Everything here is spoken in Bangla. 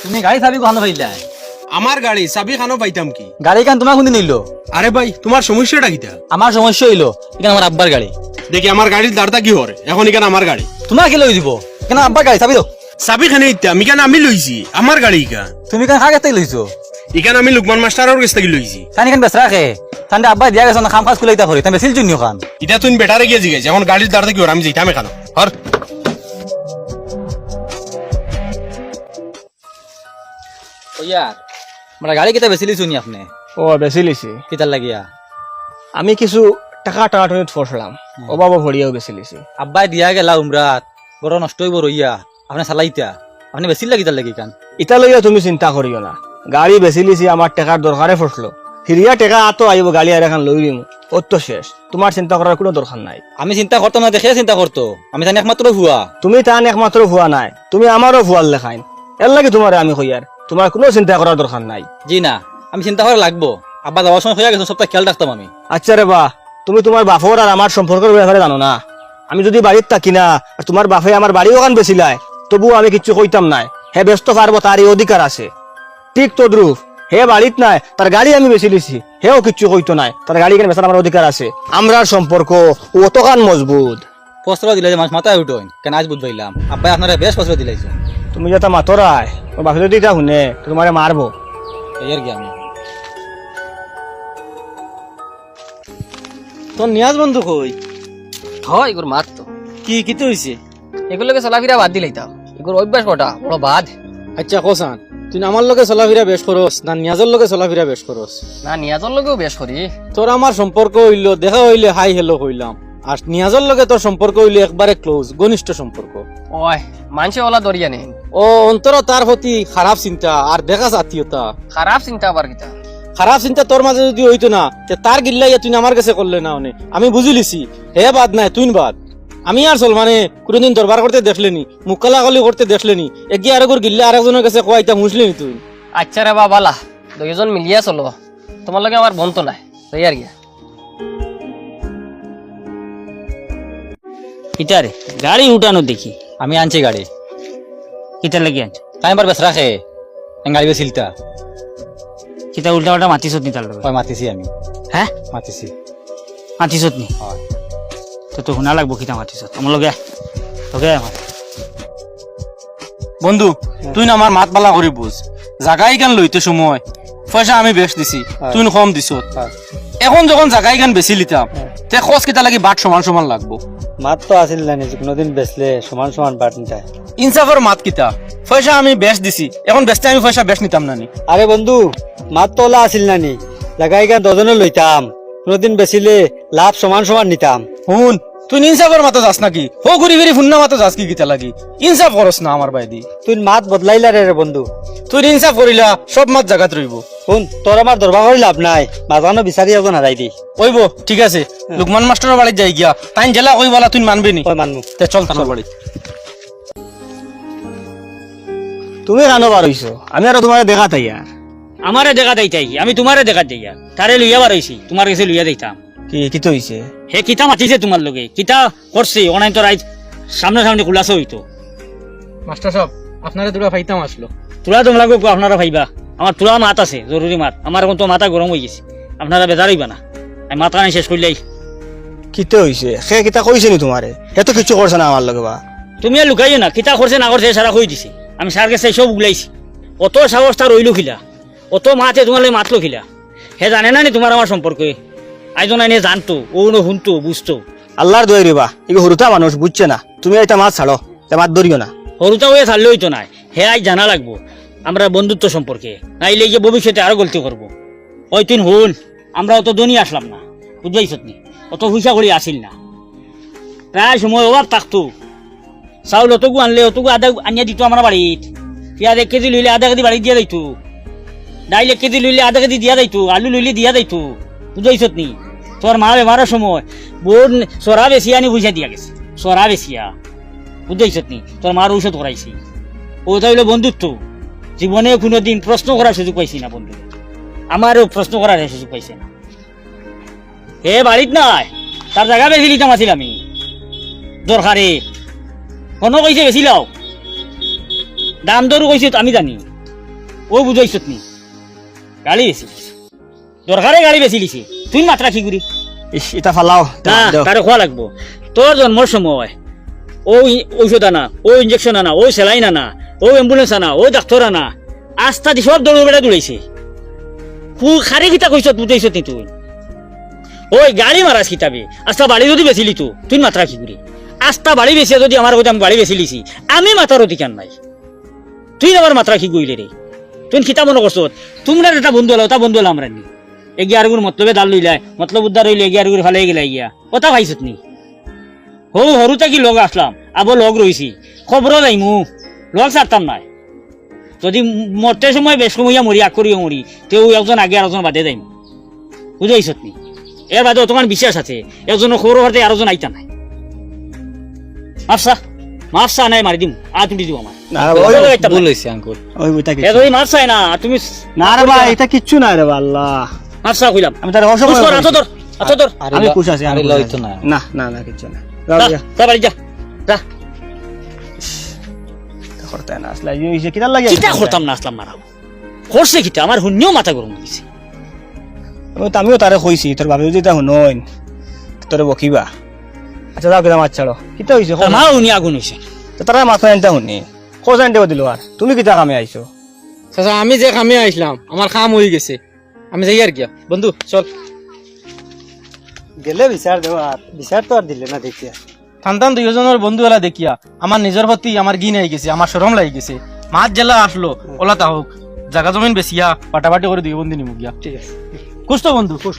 তুমি গাড়ি চাবি কখনো পাইলা? আমার গাড়ি চাবি খানো পাইতাম কি? গাড়ি কান তোমার কোনদিন নিল? আরে ভাই তোমার সমস্যাটা কিটা? আমার সমস্যা হইলো এখানে আমার আব্বার গাড়ি। দেখি আমার গাড়ির দাঁড়টা কি হরে এখন এখানে আমার গাড়ি তোমার কি লই দিব? কেন আব্বার গাড়ি চাবি দাও। চাবি খানে ইত্যাম এখানে আমি লইছি আমার গাড়ি ইকা তুমি কেন কার কাছ থেকে লইছো? এখানে আমি লুকমান মাস্টারের কাছ থেকে লইছি। তাই এখানে বেশ রাখে তাহলে আব্বা দিয়া গেছে না খাম কাজ খুলাইতা করে তাই বেশিল জুনিও খান। এটা তুমি বেটারে গিয়ে জিগেছি এখন গাড়ির দাঁড়টা কি হরে আমি যাইতাম এখানে হর। ইয়ার আমরা গাড়ি কেটে বেশি লিছুনি আপনি ও বেশি লিছি কিতার লাগিয়া? আমি কিছু টাকা টাকাটুনিত ফসলাম অভাব ভরিয়াও বেশি লিছি। আব্বাই দিয়া গেলা উমরাত বড় নষ্ট হইব রইয়া আপনি চালাইতা আপনি বেশি লাগি তার লাগি কান। ইটা লইয়া তুমি চিন্তা করিও না, গাড়ি বেশি লিছি আমার টাকার দরকারে ফসলো, ফিরিয়া টাকা আতো আইব গাড়ি আর এখন লই দিম ওর তো শেষ, তোমার চিন্তা করার কোনো দরকার নাই। আমি চিন্তা করতাম না দেখে চিন্তা করতো আমি তাই একমাত্র ভুয়া। তুমি তান একমাত্র ভুয়া নাই, তুমি আমারও ভুয়ার লেখাইন, এর লাগে তোমার আমি কইয়ার তোমার কোনো চিন্তা করার দরকার নাই। জি না আমি চিন্তা করা লাগবো, আব্বা যাওয়ার সময় হয়ে গেছে সবটা খেয়াল রাখতাম আমি। আচ্ছা রে বা, তুমি তোমার বাপর আর আমার সম্পর্কের ব্যাপারে জানো না? আমি যদি বাড়ির থাকি না আর তোমার বাপে আমার বাড়ি ওখান বেছিলাই তবু আমি কিচ্ছু কইতাম নাই, হে ব্যস্ত পারবো তার এই অধিকার আছে। ঠিক তদ্রুপ হে বাড়িত নাই তার গাড়ি আমি বেশি লিছি, হেও কিচ্ছু কইতো নাই, তার গাড়ি কেন বেচার আমার অধিকার আছে। আমরার সম্পর্ক অতখান মজবুত। পস্ত্র দিলে যে মানুষ মাথায় উঠোন কেন আজ বুঝ পাইলাম আব্বাই আপনারা বেশ পস্ত্র দিলাইছো। তুমি যেটা মাতরায় তোমার বাপে যদি এটা শুনে তোমারে মারবো। এই আর কি আমি তোর নিয়াজ বন্ধু কই? হয় এগুলো মাত তো কি কিতে হইছে? এগুলোকে চলাফেরা বাদ দিলাই তাও এগুলো অভ্যাস কটা বড় বাদ। আচ্ছা কোসান তুই আমার লগে চলাফেরা বেশ করস না নিয়াজের লগে চলাফেরা বেশ করস? না নিয়াজর লগেও বেশ করি। তোর আমার সম্পর্ক হইলো দেখা হইলে হাই হ্যালো কইলাম, আর নিয়াজের লগে তোর সম্পর্ক হইলো একবারে ক্লোজ ঘনিষ্ঠ সম্পর্ক। ওই মানুষে ওলা দরিয়া নেই, ও অন্তর তার প্রতি খারাপ চিন্তা আর দেখা আত্মীয়তা। খারাপ চিন্তা আবার কিতা? খারাপ চিন্তা তোর মাঝে যদি হইতো না তে তার গিল্লাইয়া তুই আমার কাছে করলে না অনে আমি বুঝি লিছি হে বাদ নাই তুই বাদ। আমি আর চল মানে কোনদিন দরবার করতে দেখলেনি মুখ কালাকালি করতে দেখলেনি এগিয়ে আরেকর গিল্লে আরেকজনের কাছে কয়টা মুসলিনি তুই। আচ্ছা রে বা বালা দুইজন মিলিয়া চলো, তোমার লগে আমার বন্ধ নাই তাই আর গিয়া। ইটারে গাড়ি উঠানো দেখি আমি আনছি গাড়ি। কিতা লাগি আনছ? তাই এবার বেশ রাখে গাড়ি বেশিলটা কিতা উল্টা উল্টা মাতিছত নি তার লগে? হয় মাতিছি আমি হ্যাঁ মাতিছি। মাতিছত নি? হয় তো শুনা লাগবো কিতা মাতিছত আমার লগে তোকে বন্ধু তুই না আমার মাত বালা করে বুঝ জাগাই গান লইতে সময় পয়সা আমি বেশ দিছি তুই কম দিছ, এখন যখন জাগাই গান বেশি লিতাম তে খোঁজ কেটা লাগি বাট সমান সমান লাগবো। মাত তো আসিল না কোনোদিন বেচলে সমান সমান বাট নিতাই। ইনসাফের মাত কিতা পয়সা আমি বেশ দিছি এখন বেচতে আমি পয়সা বেশ নিতাম নানি। আরে বন্ধু মাত তো ওলা আসিল নানি লাগাই গান ডজনে লইতাম, কোনোদিন বেচিলে লাভ সমান সমান নিতাম। হুন তুই ইনসাফের মাথা যাস নাকি হো ঘুরি ঘুরি ফুন্না মাথা যাস কি কিতা লাগি? ইনসাফ করস না আমার বাইদি, তুই মাত বদলাইলা রে বন্ধু। তুই ইনসাফ করিলা সব মাত জাগাত রইব। শুন তোর আমার দরবার করি লাভ নাই, বাজানো বিচারি যাব না যাই দি। কইব ঠিক আছে লুকমান মাস্টারের বাড়ি যাই গিয়া তাই জেলা কই বলা তুই মানবি নি? ওই মানমু। তে চল তার বাড়ি। তুমি রানো বার হইছো আমি আর তোমার দেখা তাই আর আমারে দেখা দেইতাই আমি তোমারে দেখা দেইয়া তারে লইয়া বারইছি তোমার কাছে লইয়া দেইতাম। কি কিতো হইছে? হে কিতা মাতিছে তোমার লগে কিতা করছে অনাই তো রাইত সামনে সামনে খুলাছো হইতো। মাস্টার সাহেব আপনারা দুটা ফাইতাম আসলো। তোরা তোমরা আপনারা ভাইবা আমার তোরা মাত আছে জরুরি মাত, আমার এখন তো মাথা গরম হয়ে গেছে, আপনারা বেজার হইবা না, আমি মাথা আনি শেষ করলেই। কিতো হইছে? সে কিতা কইছে নি তোমারে? এত কিছু করছে না আমার লগে বা? তুমি আর লুকাইও না কিতা করছে না করছে সারা কই দিছে, আমি সার কাছে সব উগলাইছি। অত সাহস তার রইল খিলা, অত মাতে তোমার মাতলো খিলা, হে জানে না নি তোমার আমার সম্পর্কে? আইজন আইনে জানতো ও শুনতো বুঝতো। আল্লাহর দয় রিবা এগুলো হরুতা মানুষ বুঝছে না, তুমি এটা মাছ ছাড়ো, মাত ধরিও না। হরুতা হয়ে ছাড়লে হইতো না, হে আজ জানা লাগবো আমরা বন্ধুত্ব সম্পর্কে, নাইলে গিয়ে ভবিষ্যতে আরো গলতি করবো। ওই তুই হল আমরা অত দনি আসলাম না বুঝবাইছ নি, অত পয়সা করি আসিল না, প্রায় সময় অভাব থাকতো, চাউল অতগু আনলে অতগু আধা আনিয়া দিত আমার বাড়িত, পেঁয়াজ 1 কেজি লইলে আধা কেজি বাড়ি দিয়া যাইতো, ডাইল 1 কেজি লইলে আধা কেজি দিয়া যাইতো, আলু লইলে দিয়া যাইতো বুঝবাইছ নি। তোর মা বেমারের সময় বোন সরা বেশি আনি পয়সা দিয়া গেছে, সরা বেশিয়া বুঝাইছ নি, তোর মার ঔষধ করাইছি। ওটা হইলো বন্ধুত্ব, জীবনে কোনোদিন প্রশ্ন করার সুযোগ পাইছি না বন্ধু, আমারও প্রশ্ন করার সুযোগ পাইছে না। হে বাড়িত নাই তার জায়গা বেশি লিতাম আছিল আমি দরকারে, কোনো কইছে বেশি লাও দাম দরও কইছে আমি জানি, ও বুঝাইছত নি গাড়ি বেশি দরকারে গাড়ি বেশি লিছি তুই মাত্রা কি করি ইস এটা ফালাও না তারে খোয়া লাগবো তোর জন্মর সময় ও ঔষধ আনা ও ইঞ্জেকশন আনা ও সেলাইন আনা ও অ্যাম্বুলেন্স আনা ও ডাক্তার আনা আস্থা দি সব দৌড় বেড়া দৌড়াইছে খারে কিতা কইছ বুঝাইছ নি তুই ওই গাড়ি মারাস কিতাবে আস্থা বাড়ি যদি বেছিলি তুই মাত্রা কি করি আস্থা বাড়ি বেছিয়া যদি আমার কথা আমি বাড়ি বেছি লিছি আমি মাথার অধিকার নাই তুই আমার মাত্রা কি কইলে রে তুই খিতা মনে করছ তোমরা একটা বন্ধু হলো তা বন্ধু হলো আমরা নি এগিয়ার গুর মতলবে দাল লইলাই মতলব উদ্ধার হইলে এগিয়ার গুর ফালে গেলাই গিয়া কথা ভাইছত নি হরুতে কি লগ আসলাম আবো লগ রইছি খবরও যাইমু লগ ছাড়তাম নাই যদি মরতে সময় বেশ কমিয়া মরি আগ করিও মরি তেও একজন আগে আর একজন বাদে যাইম বুঝাইছত নি এর বাদে তোমার বিশ্বাস আছে একজনের খবর হতে আর একজন আইতা নাই মাফসা নাই মারি দিম তুমি দিব আমার না ওই ভুল হয়েছে আঙ্কুল ওই ওইটা কি যদি মাফসাই না তুমি না রে ভাই এটা কিচ্ছু না রে আল্লাহ মাফসা কইলাম আমি তার অসম আচ্ছা তোর আমি খুশ আছি আরে লইতো না না না না কিচ্ছু না যাও যা যা বাড়ি যা যা করতে না আসলে এই যে কিটা লাগে কিটা করতাম না আসলাম মারাও করছে কিটা আমার হুন্যও মাথা গরম হইছে আমিও তারে কইছি তোর ভাবে যদি তা হুনইন তোরে বকিবা আচ্ছা যাও কিটা মাছ ছাড়ো কিটা হইছে তার মা উনি আগুন হইছে তো তারা মাথা আনতে হুনি খোঁজ আনতে দিল আর তুমি কিটা কামে আইছো চাচা আমি যে কামে আইসলাম আমার কাম হয়ে গেছে আমি যাই আর গিয়া বন্ধু চল গেলে বিচার দেওয়ার বিচার তো আর দিলে না দেখিয়া থান দুইজনের বন্ধু এলা দেখিয়া আমার নিজের প্রতি আমার গিন আই গেছে আমার শরম লাগি গেছে মাছ জেলা আসলো ওলা তা হোক জায়গা জমিন বেশিয়া পাটাপাটি করে দুই বন্ধু নিমু গিয়া ঠিক আছে কুস্তো বন্ধু খুশ